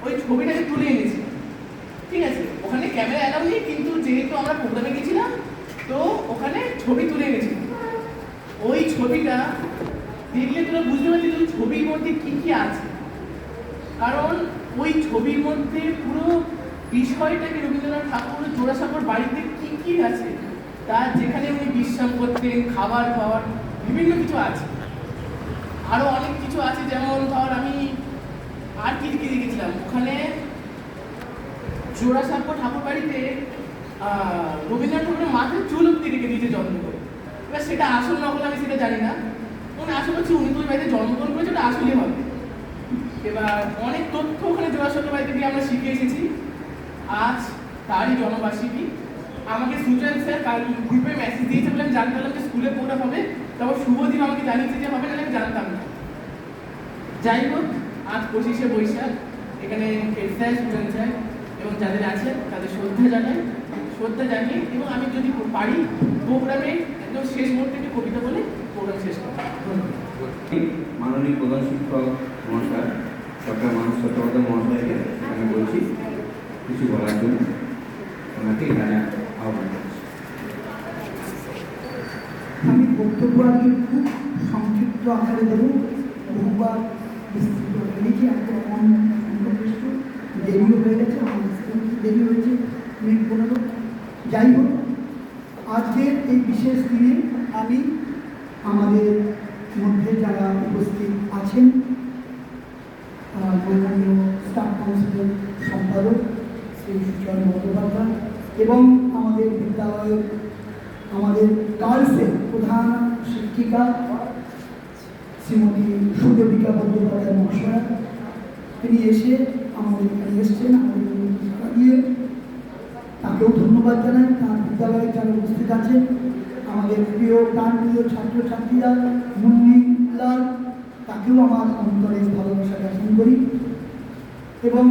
ওই ছবিটাকে তুলে এনেছি, ঠিক আছে। ওখানে ক্যামেরা অ্যালাউ নেই, কিন্তু যেহেতু আমরা প্রোগ্রামে গেছিলাম তো ওখানে ছবি তুলে এনেছি। ওই ছবিটা দেখলে তোরা বুঝতে পারছিস ওই ছবির মধ্যে কি কি আছে, কারণ ওই ছবির মধ্যে পুরো বিষয়টাকে রবীন্দ্রনাথ ঠাকুর জোড়াসাঁকোর বাড়িতে কি কি আছে, তার যেখানে উনি বিশ্রাম করতেন, খাবার খাওয়ার বিভিন্ন কিছু আছে, আরো অনেক কিছু আছে। যেমন ধর আমি আর কি কি দেখেছিলাম ওখানে, জোড়াসাঁকো ঠাকুর বাড়িতে রবীন্দ্রনাথ ঠাকুরের মাথায় চুল অব্দি রেখে দিয়েছে যত্ন করে। এবার সেটা আসল নকল আমি সেটা জানি না, মানে আসল হচ্ছে উনি তো ওই বাড়িতে জন্মগ্রহণ করেছে, ওটা আসলই হবে। এবার অনেক তথ্য ওখানে জোড়াসাঁকো বাড়িতে গিয়ে আমরা শিখে এসেছি। আজ তারই জন্মবার্ষিকী। আমাকে সুজয় স্যার কাল গ্রুপে মেসেজ দিয়েছে বলে আমি জানতে পারলাম যে স্কুলে প্রোগ্রাম হবে, তারপর শুভদীপ আমাকে জানিয়েছে যে হবে না, আমি জানতাম না। যাই হোক, আজ 25শে বৈশাখ, এখানে হেড স্যার, সুজয় স্যার এবং যাদের আছেন তাদের শ্রদ্ধা জানিয়ে এবং আমি যদি পারি প্রোগ্রামে একদম শেষ মুহূর্তে একটি কবিতা বলে প্রোগ্রাম শেষ করব। ধন্যবাদ। মাননীয় প্রধান শিক্ষক মহাশয়, ডক্টর মানস চট্টোপাধ্যায় মহাশয়কে আমি বলছি কিছু বলার জন্য, ওনাকে এখানে আহ্বান করছি। আমি বক্তব্য আগে খুব সংক্ষিপ্ত আকারে দেবো, বহুবার বিস্তৃত হয়েছি, একদম সংখ্যাগরিষ্ঠ দেরিও হয়ে গেছে, আমাদের দেরি হয়েছে মিনিট 15। যাই হোক, আজকের এই বিশেষ দিনে আমি আমাদের মধ্যে যারা উপস্থিত আছেন, মাননীয় স্টাফ কাউন্সিলের সম্পাদক শ্রী সুচয় বন্দ্যোপাধ্যায় এবং আমাদের বিদ্যালয়ের আমাদের গার্লসের প্রধান শিক্ষিকা শ্রীমতী সুদেবিকা বন্দ্যোপাধ্যায় মহাশয়া, তিনি এসে আমাদের এখানে এসছেন, আমাদের দিয়ে তাকেও ধন্যবাদ জানাই। তার বিদ্যালয়ে যারা উপস্থিত আছেন, আমাদের প্রিয় প্রাণপ্রিয় ছাত্রছাত্রীরা, মুন্নিলাল, তাকেও আমার অন্তরে ভালোবাসা জ্ঞাপন করি। এবং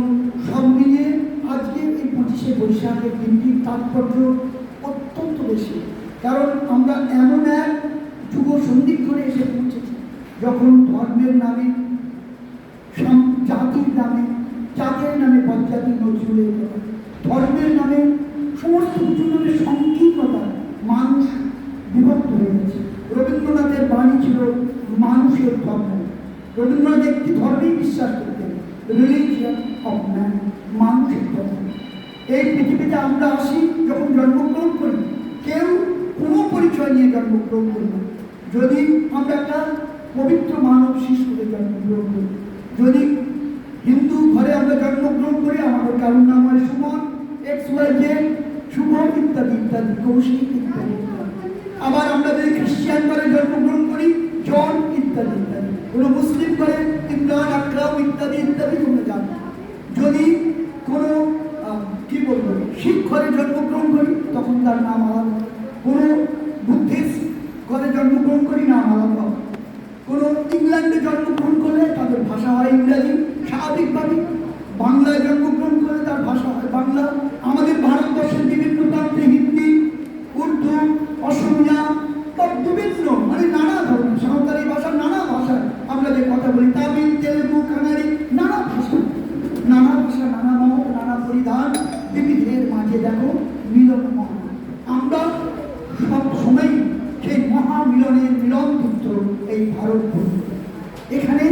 সব মিলিয়ে আজকের এই 25শে বৈশাখের দিনটির তাৎপর্য অত্যন্ত বেশি, কারণ আমরা এমন এক যুগ সন্ধিক্ষণে এসে পৌঁছেছি যখন ধর্মের নামে, জাতির নামে, জাতের নামে পঞ্চায়েত নজরুলের কথা, ধর্মের নামে সমস্ত কিছু নামে সংকীর্ণতা, মানুষ বিভক্ত হয়ে গেছে। রবীন্দ্রনাথের বাণী ছিল মানুষের ধর্ম। রবীন্দ্রনাথ একটি ধর্মেই বিশ্বাস করতেন, রিলিজিয়ন অফ ম্যান, মানুষের ধর্ম। এই পৃথিবীতে আমরা আসি, যখন জন্মগ্রহণ করি, কেউ কোনো পরিচয় নিয়ে জন্মগ্রহণ করি না। যদি আমরা একটা পবিত্র মানব শিশুতে জন্মগ্রহণ করি, যদি হিন্দু ঘরে আমরা জন্মগ্রহণ করি, আমাদের কারণ নাম হয় সুমন, XYZ, শুভ ইত্যাদি ইত্যাদি, কৌশিক ইত্যাদি। আবার আমরা যদি খ্রিস্টান ঘরে জন্মগ্রহণ করি, জন ইত্যাদি ইত্যাদি। কোনো মুসলিম ঘরে ইমরান, আকরাম ইত্যাদি ইত্যাদি তোমরা জানো। যদি কোনো কি বলবো শিখ ঘরে জন্মগ্রহণ করি, তখন তার নাম আলাদা। কোনো বুদ্ধিস্ট ঘরে জন্মগ্রহণ করি, নাম আলাদা। কোনো ইংল্যান্ডে জন্মগ্রহণ করলে তাদের ভাষা হয় ইংরাজি, স্বাভাবিকভাবে। বাংলায় জন্মগ্রহণ করলে তার ভাষা হয় বাংলা। আমাদের ভারতবর্ষের বিভিন্ন প্রান্তে হিন্দি, উর্দু, অসমিয়া বা বিভিন্ন মানে নানা ধরনের সাঁওতালি ভাষা, নানা ভাষায় আমরা যে কথা বলি, তামিল, তেলেগু, কানাড়ি, নানা ভাষা, নানা মত, নানা পরিধান, বিবিধের মাঝে দেখো মিলন মহা। আমরা সব সময় সেই মহামিলনের মিলন পুত্র এই ভারতবর্ষ। এখানে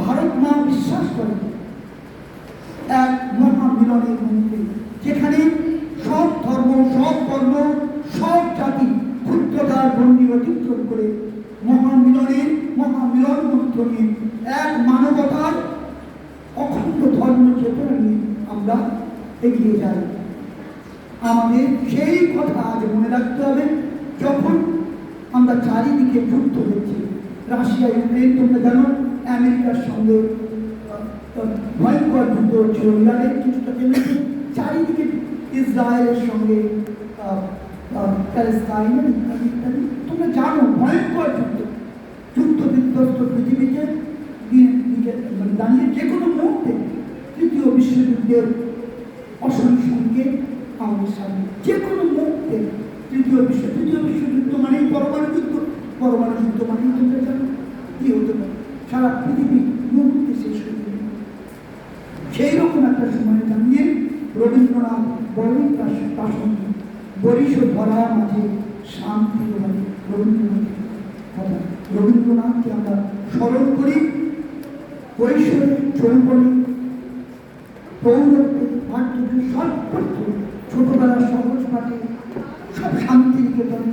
ভারত মা বিশ্বাস করে এক মহামিলনের মন্ত্রী, যেখানে সব ধর্ম, সব বর্ণ, সব জাতি ক্ষুদ্রতার গণ্ডি অতিক্রম করে মহামিলন মন্ত্র নিয়ে এক মানবতার অখণ্ড ধর্ম চেতনা নিয়ে আমরা এগিয়ে যাই। আমাদের সেই কথা আজ মনে রাখতে হবে, যখন আমরা চারিদিকে যুদ্ধ হচ্ছে, রাশিয়া ইউক্রেন, তোমরা জানো, আমেরিকার সঙ্গে ভয়ঙ্কর যুদ্ধ হচ্ছিল, ইরানের কিছুটা কেমেছে, চারিদিকে ইসরায়েলের সঙ্গে প্যালেস্তাইন ইত্যাদি ইত্যাদি। তোমরা জানো ভয়ঙ্কর যুদ্ধ বিধ্বস্ত পৃথিবীতে দাঁড়িয়ে যে কোনো মুহূর্তে তৃতীয় বিশ্বযুদ্ধের অশনি সংকেত আমাদের সামনে। যে কোনো মুহূর্তে তৃতীয় বিশ্বযুদ্ধ মানেই পরমাণু যুদ্ধ, পরমাণু যুদ্ধ মানেই তোমরা জানো কি হতে পারে, সারা পৃথিবী মুহূর্তে শেষ হয়ে যাবে। সেই রকম প্রথম একটা সময় জানিয়ে রবীন্দ্রনাথ বড়ই প্রাসঙ্গিক। বরিশ ধরা মাঝে শান্তি হবে রবীন্দ্রনাথের কথা। রবীন্দ্রনাথকে আমরা স্মরণ করি কৈশোরে, যৌবনে, পৌরত্বে, বার্ধক্যে, সর্বত্র, ছোটবেলার সহজ পাঠে, সব শান্তি নিকেতনে,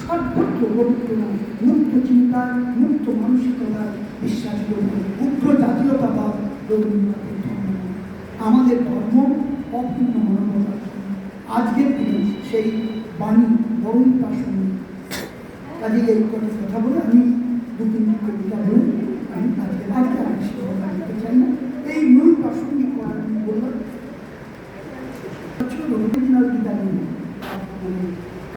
সর্বত্র রবীন্দ্রনাথ মুক্ত চিন্তায়, মুক্ত মানসিকতায় বিশ্বাস করবে। উগ্র জাতীয়তাবাদ রবীন্দ্রনাথের ধর্ম। আমাদের ধর্ম অপূর্ণ মানবতার ধর্ম। আজকের দিনে সেই বাণী বড়ই প্রাসঙ্গিক। কাজে এই কথা বলে আমি দু তিনটি কবিতা বলে আমি আজকে লিখতে চাই না। এই মূল প্রাসঙ্গিক কথা আমি বললাম রবীন্দ্রনাথ গীতা নিয়ে